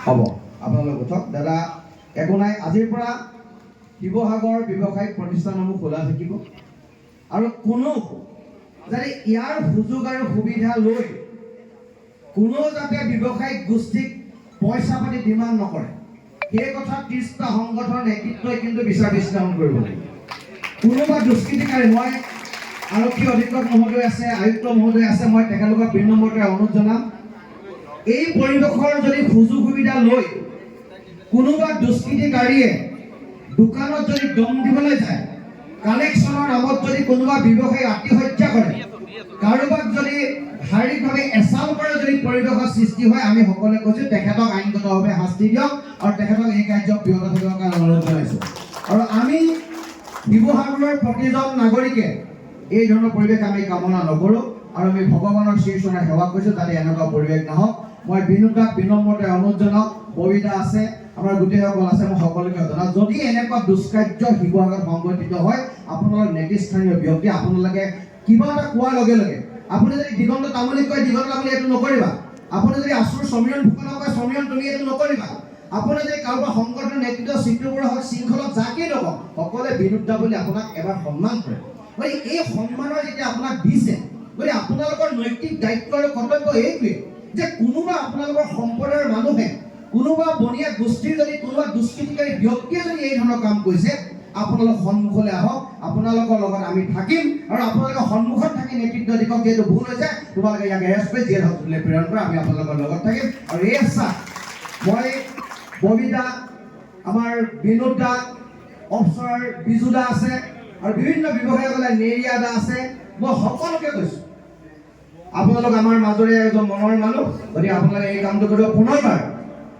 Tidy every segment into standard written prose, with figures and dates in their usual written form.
হ'ব আপোনালোক উঠক দাদা একো নাই আজিৰ পৰা শিৱসাগৰ ব্যৱসায়িক প্ৰতিষ্ঠানসমূহ খোলা থাকিব আৰু কোনো যাতে ইয়াৰ সুযোগ আৰু সুবিধা লৈ কোনো যাতে ব্যৱসায়িক গোষ্ঠীক পইচা পাতি ডিমাণ্ড নকৰে সেই কথা 30টা সংগঠনৰ নেতৃত্বই কিন্তু বিচাৰ বিশ্লেষণ কৰিব লাগিব কোনোবা দুষ্কৃতিকাৰী মই আৰক্ষী অধীক্ষক মহোদয় আছে আয়ুক্ত মহোদয় আছে মই তেখেতলোকক বিনম্ৰতাৰে অনুৰোধ জনাম এই পৰিৱেশৰ যদি সুযোগ সুবিধা লৈ কোনোবা দুষ্কৃতিকাৰীয়ে দোকানত যদি দম দিবলৈ যায় কালেকশ্যনৰ নামত যদি কোনোবা ব্যৱসায়ী আত্মহত্যা কৰে কাৰোবাক যদি শাৰীৰিকভাৱে এচাল কৰে যদি পৰিৱেশৰ সৃষ্টি হয় আমি সকলোৱে কৈছোঁ তেখেতক আইনগতভাৱে শাস্তি দিয়ক আৰু তেখেতক এই কাৰ্যত বিৰত থাকিবৰ কাৰণে অনুৰোধ জনাইছোঁ আৰু আমি শিৱসাগৰৰ প্ৰতিজন নাগৰিকে এই ধৰণৰ পৰিৱেশ আমি কামনা নকৰোঁ আৰু আমি ভগৱানৰ শ্ৰীচৰণে সেৱা কৰিছোঁ যাতে এনেকুৱা পৰিৱেশ নহওক মই বিনোদাক বিনম্ৰতাৰে অনুৰোধ জনাওঁ ববিতা আছে আমাৰ গোটেইসকল আছে মই সকলোকে জনাওঁ যদি এনেকুৱা দুষ্কাৰ্য শিৱসাগৰত সংঘটিত হয় আপোনালোক নেতৃস্থানীয় ব্যক্তি আপোনালোকে কিবা এটা কোৱাৰ লগে লগে আপুনি যদি দিগন্ত তামুলী কয় দিগন্ত তামুলী এইটো নকৰিবা আপুনি যদি আচুৰ সমীৰণ ফুকনক কয় সমীৰণ তুমি এইটো নকৰিবা আপুনি যদি কাৰোবাৰ সংগঠনৰ নেতৃত্ব চিত্ৰবোৰ হওক শৃংখলক যাকেই নকওক সকলোৱে বিৰুদ্ধ বুলি আপোনাক এবাৰ সন্মান কৰে গতিকে এই সন্মানৰ যেতিয়া আপোনাক দিছে গতিকে আপোনালোকৰ নৈতিক দায়িত্ব আৰু কৰ্তব্য এইটোৱে যে কোনোবা আপোনালোকৰ সম্প্ৰদায়ৰ মানুহে কোনোবা বনিয়া গোষ্ঠীৰ যদি কোনোবা দুষ্কৃতিকাৰী ব্যক্তিয়ে যদি এই ধৰণৰ কাম কৰিছে আপোনালোক সন্মুখলৈ আহক আপোনালোকৰ লগত আমি থাকিম আৰু আপোনালোকৰ সন্মুখত থাকি নেতৃত্ব দিয়ক যিহেতু ভুল হৈছে তোমালোকে ইয়াক এৰেষ্ট কৰি জেল হাজতলৈ প্ৰেৰণ কৰা আমি আপোনালোকৰ লগত থাকিম আৰু এই আশ্বাস মই ববিতা আমাৰ বিনোদ দা অফচাৰ বিজু দা আছে আৰু বিভিন্ন ব্যৱসায়ীসকলে নেৰিয়া দা আছে মই সকলোকে কৈছোঁ আপোনালোক আমাৰ মাজৰে এজন মনৰ মানুহ গতিকে আপোনালোকে এই কামটো কৰিব পুনৰবাৰ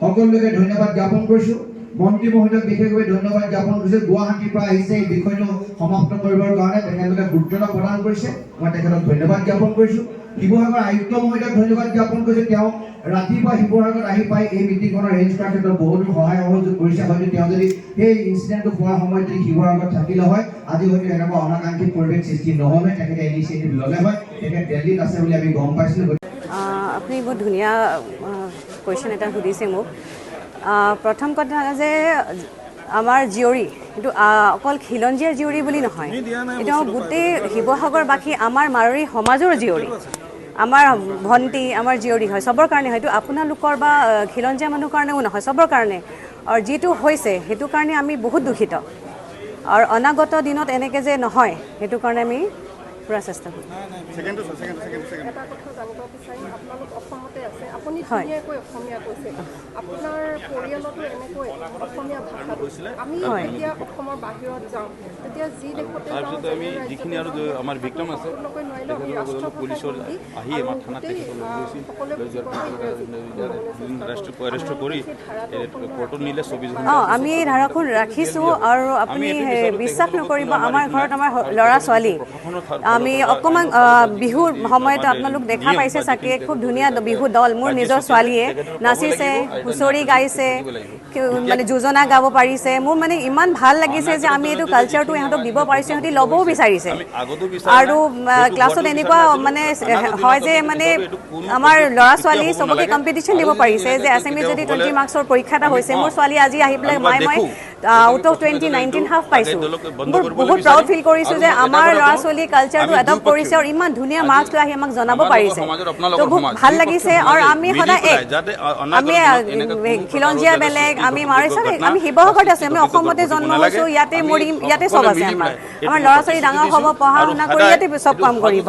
সকলোকে ধন্যবাদ জ্ঞাপন কৰিছোঁ মন্ত্ৰী মহোদয়ক বিশেষভাৱে ধন্যবাদ জ্ঞাপন কৰিছোঁ গুৱাহাটীৰ পৰা আহিছে এই বিষয়টো সমাপ্ত কৰিবৰ কাৰণে তেখেতলোকে গুৰুত্ব প্ৰদান কৰিছে মই তেখেতক ধন্যবাদ জ্ঞাপন কৰিছোঁ শিৱসাগৰ আয়ুক্ত মহোদয়ক ধন্যবাদ জ্ঞাপন কৰিছোঁ তেওঁ ৰাতিপুৱা শিৱসাগৰত আহি পাই এই মিটিংখনৰ এৰেঞ্জ কৰাৰ ক্ষেত্ৰত বহুতো সহায় সহযোগ কৰিছে হয়তো তেওঁ যদি সেই ইনচিডেণ্টটো হোৱাৰ সময়ত যদি শিৱসাগৰত থাকিলে হয় আজি হয়তো এনেকুৱা অনাকাংক্ষিত পৰিৱেশ সৃষ্টি নহ'ল হয় তেখেতে ইনিচিয়েটিভ ল'লে হয় তেখেত দিল্লীত আছে বুলি আমি গম পাইছিলোঁ আপুনি বহুত ধুনীয়া কুৱেশ্যন এটা সুধিছে মোক প্ৰথম কথা যে আমাৰ জীয়ৰী এইটো অকল খিলঞ্জীয়াৰ জীয়ৰী বুলি নহয় এইটো গোটেই শিৱসাগৰবাসী আমাৰ মাৰোৱাৰী সমাজৰ জীয়ৰী আমাৰ ভণ্টি আমাৰ জীয়ৰী হয় চবৰ কাৰণে হয়তো আপোনালোকৰ বা খিলঞ্জীয়া মানুহৰ কাৰণেও নহয় চবৰ কাৰণে আৰু যিটো হৈছে সেইটো কাৰণে আমি বহুত দুখিত আৰু অনাগত দিনত এনেকৈ যে নহয় সেইটো কাৰণে আমি পুৰা চেষ্টা কৰিম এটা কথা জানিব বিচাৰিম আপোনালোক অসমতে আছে আপুনি ধুনীয়াকৈ অসমীয়া কৈছে আপোনাৰ পৰিয়ালতো এনেকৈ অসমীয়া ভাষা আমি যেতিয়া অসমৰ বাহিৰত যাওঁ তেতিয়া যি দেশতে যিখিনি আৰু আমাৰ ভিক্টিম আছে পুলিচৰ আহি আমাৰ থানাত এৰেষ্ট কৰি কোৰ্টত নিলে 24 আমি এই ধাৰাখন ৰাখিছোঁ আৰু আপুনি বিশ্বাস নকৰিব আমাৰ ঘৰত আমাৰ ল'ৰা ছোৱালী আমি অকণমান বিহুৰ সময়ত আপোনালোক দেখা পাইছে চাগে খুব ধুনীয়া বিহু দল মোৰ নিজৰ ছোৱালীয়ে নাচিছে হুঁচৰি গাইছে মানে যোজনা গাব পাৰিছে মোৰ মানে ইমান ভাল লাগিছে যে আমি এইটো কালচাৰটো ইহঁতক দিব পাৰিছোঁ সিহঁতি ল'বও বিচাৰিছে আৰু ক্লাছত এনেকুৱা মানে হয় যে মানে আমাৰ ল'ৰা ছোৱালী চবকে কম্পিটিশ্যন দিব পাৰিছে যে এছএমই যদি 20 মাৰ্কছৰ পৰীক্ষা এটা হৈছে মোৰ ছোৱালী আজি আহি পেলাই মই আউট অফ 2019 হাফ পাইছোঁ মোৰ বহুত প্ৰাউড ফিল কৰিছোঁ যে আমাৰ ল'ৰা ছোৱালী কালচাৰটো এডপ্ট কৰিছে আৰু ইমান ধুনীয়া মাৰ্কছ লৈ আহি আমাক জনাব পাৰিছে তো বহুত ভাল লাগিছে আৰু আমি সদায় আমি খিলঞ্জীয়া বেলেগ আমি মাৰিছোঁ আমি শিৱসাগৰত আছোঁ আমি অসমতে জন্ম হৈছোঁ ইয়াতে মৰিম ইয়াতে চব আছে আমাৰ ল'ৰা ছোৱালী ডাঙৰ হ'ব পঢ়া শুনা কৰি ইয়াতে চব কাম কৰিব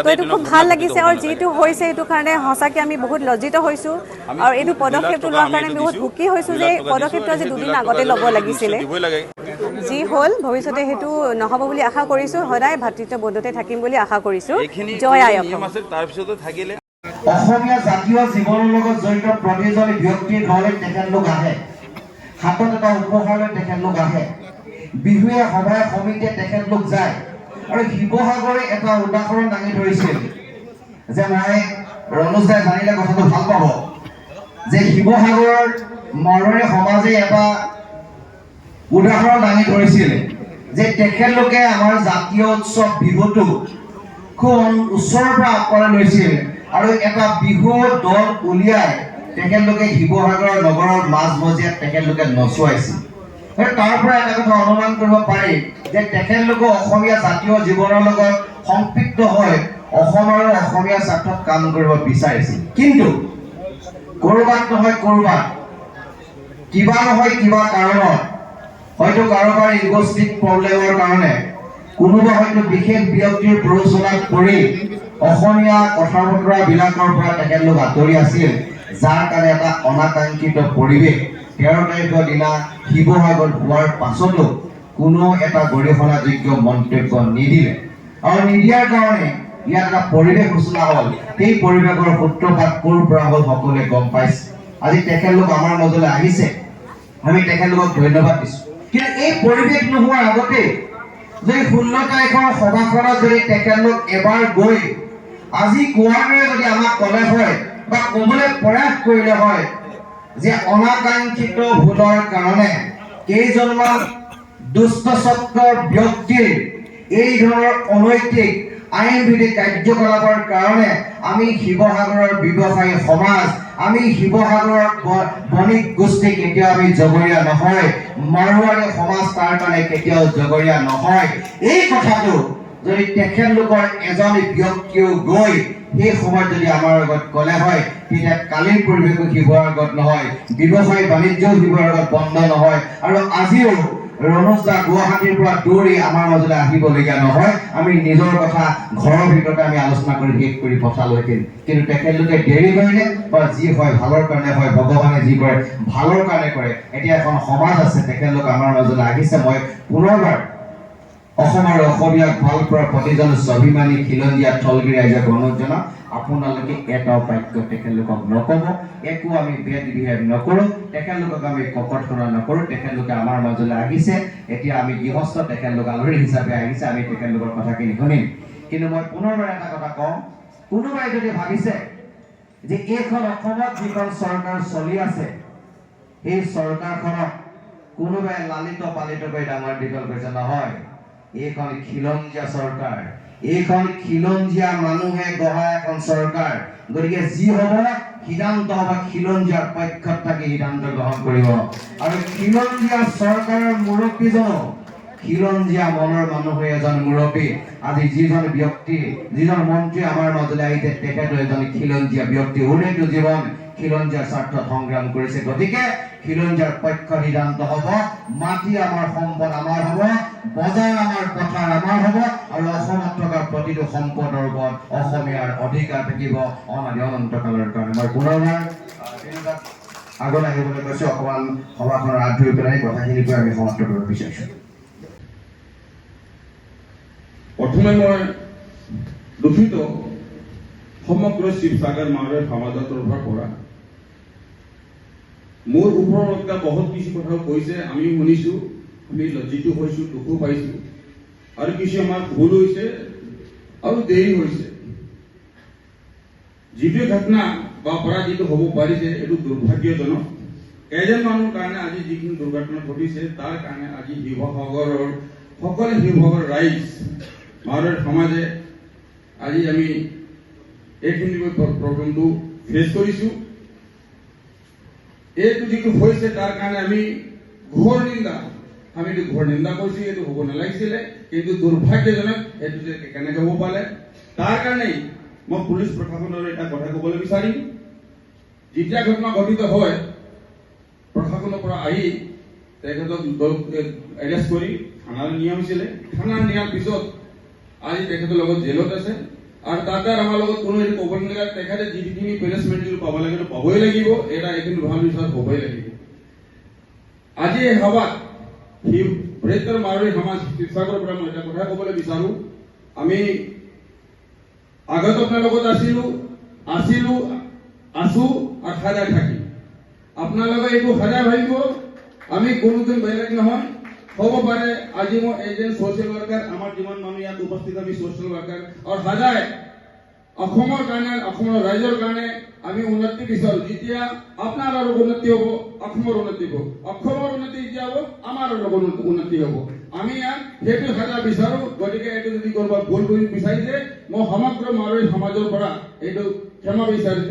তো এইটো খুব ভাল লাগিছে আৰু যিটো হৈছে সেইটো কাৰণে সঁচাকৈ আমি বহুত লজ্জিত হৈছোঁ আৰু এইটো পদক্ষেপটো লোৱাৰ কাৰণে আমি বহুত সুখী হৈছোঁ যে পদক্ষেপটো আজি দুদিন আগতে ল'ব লাগিছিলে যি হ'ল ভৱিষ্যতে সেইটো নহ'ব বুলি আশা কৰিছোঁ সদায় ভাতৃত্ববোধতে থাকিম বুলি আশা কৰিছোঁ জয় আই অসম অসমীয়া জাতীয় জীৱনৰ লগত জড়িত প্ৰতিজন ব্যক্তিৰ ঘৰলৈ তেখেতলোক আহে হাতত এটা উপহাৰ লৈ তেখেতলোক আহে বিহুৱে সভায়ে সমিতিয়ে তেখেতলোক যায় আৰু শিৱসাগৰে এটা উদাহৰণ দাঙি ধৰিছিল যে মই ৰণোজ দাই জানিলে কথাটো ভাল পাব যে শিৱসাগৰৰ মাৰোৱাৰী সমাজে এটা উদাহৰণ দাঙি ধৰিছিল যে তেখেতলোকে আমাৰ জাতীয় উৎসৱ বিহুটো খুব ওচৰৰ পৰা আঁকোৱালি লৈছিল আৰু এটা বিহু দল উলিয়াই তেখেতলোকে শিৱসাগৰৰ নগৰৰ মাজমজিয়াত তেখেতলোকে নচুৱাইছিল। আৰু তাৰ পৰা এটা কথা অনুমান কৰিব পাৰি যে তেখেতলোকে অসমীয়া জাতীয় জীৱনৰ লগত সম্পৃক্ত হৈ অসম আৰু অসমীয়া স্বাৰ্থত কাম কৰিব বিচাৰিছিল। কিন্তু ক'ৰবাত নহয় ক'ৰবাত কিবা নহয় কিবা কাৰণত, হয়তো কাৰোবাৰ ইগষ্টিক প্ৰব্লেমৰ কাৰণে, কোনোবা হয়তো বিশেষ ব্যক্তিৰ প্ৰৰোচনাত পৰি অসমীয়া কথা বতৰাবিলাকৰ পৰা তেখেতলোক আঁতৰি আছিল, যাৰ কাৰণে এটা অনাকাংক্ষিত পৰিৱেশ 13 তাৰিখৰ দিনা শিৱসাগৰত হোৱাৰ পাছতো কোনো এটা গৰিহণাযোগ্য মন্তব্য নিদিলে। আৰু নিদিয়াৰ কাৰণে ইয়াত এটা পৰিৱেশ সূচনা হ'ল। সেই পৰিৱেশৰ সূত্ৰপাত ক'ৰ পৰা হ'ল সকলোৱে গম পাইছে। আজি তেখেতলোক আমাৰ মাজলৈ আহিছে, আমি তেখেতলোকক ধন্যবাদ দিছোঁ। কিন্তু এই পৰিৱেশ নোহোৱাৰ আগতে যদি 16 তাৰিখৰ সভাখনত যদি তেখেতলোক এবাৰ গৈ আজি কোৱাৰ দৰে যদি আমাক ক'লে হয় বা ক'বলৈ প্ৰয়াস কৰিলে হয় যে অনাকাংক্ষিত ভোটৰ কাৰণে কেইজনমান দুষ্ট চক্ৰৰ ব্যক্তিৰ এই ধৰণৰ অনৈতিক আইনবিধি কাৰ্যকলাপৰ কাৰণে আমি শিৱসাগৰৰ ব্যৱসায়ী সমাজ, আমি শিৱসাগৰৰ বণিক গোষ্ঠী কেতিয়াও আমি জগৰীয়া নহয়, মাৰোৱাৰী সমাজ তাৰ কাৰণে কেতিয়াও জগৰীয়া নহয়। এই কথাটো যদি তেখেতলোকৰ এজন ব্যক্তিও গৈ সেই সময়ত যদি আমাৰ আগত ক'লে হয়, তেতিয়া কালিৰ পৰিৱেশো শিৱসাগৰত নহয়, ব্যৱসায় বাণিজ্যও শিৱসাগৰত বন্ধ নহয়, আৰু আজিও ৰণোজ দা গুৱাহাটীৰ পৰা দৌৰি আমাৰ মাজলৈ আহিবলগীয়া নহয়। আমি নিজৰ কথা ঘৰৰ ভিতৰতে আমি আলোচনা কৰি শেষ কৰি পঠালোহেঁতেন। কিন্তু তেখেতলোকে দেৰি কৰিলে, বা যি হয় ভালৰ কাৰণে হয়, ভগৱানে যি কৰে ভালৰ কাৰণে কৰে। এতিয়া এখন সমাজ আছে, তেখেতলোক আমাৰ মাজলৈ আহিছে। মই পুনৰবাৰ অসম আৰু অসমীয়াক ভাল পোৱাৰ প্ৰতিজন স্বাভিমানী খিলঞ্জীয়া থলগিৰি ৰাইজক অনুৰোধ জনাওঁ, আপোনালোকে এটাও বাক্য তেখেতলোকক নক'ব, একো আমি বেড বিহেভ নকৰোঁ, তেখেতলোকক আমি ককৰ্থনা নকৰোঁ। তেখেতলোকে আমাৰ মাজলৈ আহিছে, এতিয়া আমি গৃহস্থ, তেখেতলোক আলহী হিচাপে আহিছে, আমি তেখেতলোকৰ কথাখিনি শুনিম। কিন্তু মই পুনৰবাৰ এটা কথা কওঁ, কোনোবাই যদি ভাবিছে যে এইখন অসমত যিখন চৰকাৰ চলি আছে, সেই চৰকাৰখনক কোনোবাই লালিত পালিত কৰি ডাঙৰ দীঘল কৰিছে, নহয়। এইখন খিলঞ্জীয়া চৰকাৰ, এইখন খিলঞ্জীয়া মানুহে গঢ়া এখন চৰকাৰ। গতিকে যি হ'ব সিদ্ধান্ত হ'ব খিলঞ্জীয়াৰ পক্ষত থাকি সিদ্ধান্ত গ্ৰহণ কৰিব। আৰু খিলঞ্জীয়া চৰকাৰৰ মুৰব্বীজনো খিলঞ্জীয়া মনৰ মানুহে এজন মুৰব্বী। আজি যিজন ব্যক্তি, যিজন মন্ত্ৰী আমাৰ মাজলৈ আহিছে, তেখেতো এজন খিলঞ্জীয়া ব্যক্তি, উন্নতি জীৱন খিলঞ্জীয়াৰ স্বাৰ্থত সংগ্ৰাম কৰিছে। গতিকে খিলঞ্জীয়াৰ পক্ষ সিদ্ধান্ত হ'ব, মাটি আমাৰ সম্পদ আমাৰ হ'ব, বজাৰ আমাৰ পথাৰ আমাৰ হ'ব, আৰু অসমত থকা প্ৰতিটো সম্পদৰ ওপৰত অসমীয়াৰ অধিকাৰ থাকিব অনাদি অনন্তকালৰ কাৰণে। মই পুনৰবাৰ আগলৈ আহিবলৈ কৈছোঁ, অকণমান সভাখনৰ হাত ধৰি পেলাই কথাখিনি কৈ আমি সমাপ্ত কৰিব বিচাৰিছোঁ। প্ৰথমে মই দুখিত সমগ্ৰ শিৱসাগৰ মাৰোৱাৰী সমাজৰ তৰফৰ পৰা। মোৰ ওপৰত বহুত কিছু কথা কৈছে, আমি শুনিছোঁ, আমি লজ্জিত হৈছোঁ, দুখো পাইছোঁ, আৰু কিছু আমাৰ ভুল হৈছে আৰু দেৰি হৈছে। যিটো ঘটনা বা পৰাজিত হ'ব পাৰিছে, এইটো দুৰ্ভাগ্যজনক। এজন মানুহৰ কাৰণে আজি যিখিনি দুৰ্ঘটনা ঘটিছে, তাৰ কাৰণে আজি শিৱসাগৰৰ সকলো শিৱসাগৰ ৰাইজ, মাৰোৱাৰী সমাজে আজি আমি এইখিনি প্ৰব্লেমটো ফেচ কৰিছোঁ। এইটো যিটো হৈছে তাৰ কাৰণে আমি ঘোৰ নিন্দা কৰিছোঁ। এইটো হ'ব নালাগিছিলে, কিন্তু দুৰ্ভাগ্যজনক এইটো যে কেনেকৈ হ'ব পালে। তাৰ কাৰণেই মই পুলিচ প্ৰশাসনৰ এটা কথা ক'বলৈ বিচাৰিম। যেতিয়া ঘটনা ঘটিত হয়, প্ৰশাসনৰ পৰা আহি তেখেতক এৰেষ্ট কৰি থানালৈ নিয়া হৈছিলে। থানাত নিয়াৰ পিছত আজি তেখেতৰ লগত জেলত আছে, আৰু তাতে আমাৰ লগত কোনো এইটো ক'ব নালাগে। তেখেতে যিখিনি পেনিছমেণ্ট যিটো পাব লাগে পাবই লাগিব, এটা এইখিনি ভাল বিচাৰ হ'বই লাগিব। আজি এই সভাত বৃহত্তৰ মাৰোৱাৰী সমাজ শিৱসাগৰৰ পৰা মই এটা কথা ক'বলৈ বিচাৰোঁ। আমি আগত আপোনাৰ লগত আছোঁ আৰু সদায় থাকিম। আপোনালোকে এইটো সদায় ভাবিব, আমি কোনোদিন বেলেগ নহয়। হ'ব পাৰে আজি মই এজন ছ'চিয়েল ৱৰ্কাৰ, আমাৰ যিমান মানুহ ইয়াত উপস্থিত আমি ছ'চিয়েল ৱৰ্কাৰ, আৰু সদায় অসমৰ কাৰণে, অসমৰ ৰাইজৰ কাৰণে আমি উন্নতি বিচাৰোঁ। যেতিয়া আপোনাৰ আৰু উন্নতি হ'ব, অসমৰ উন্নতি হ'ব, অসমৰ উন্নতি যেতিয়া হ'ব, আমাৰ উন্নতি হ'ব। আমি ইয়াত সেইটো সদায় বিচাৰোঁ। গতিকে এইটো যদি ক'ৰবাত ভুল কৰি বিচাৰিছে, মই সমগ্ৰ মাৰোৱাৰী সমাজৰ পৰা এইটো ক্ষমা বিচাৰিছোঁ।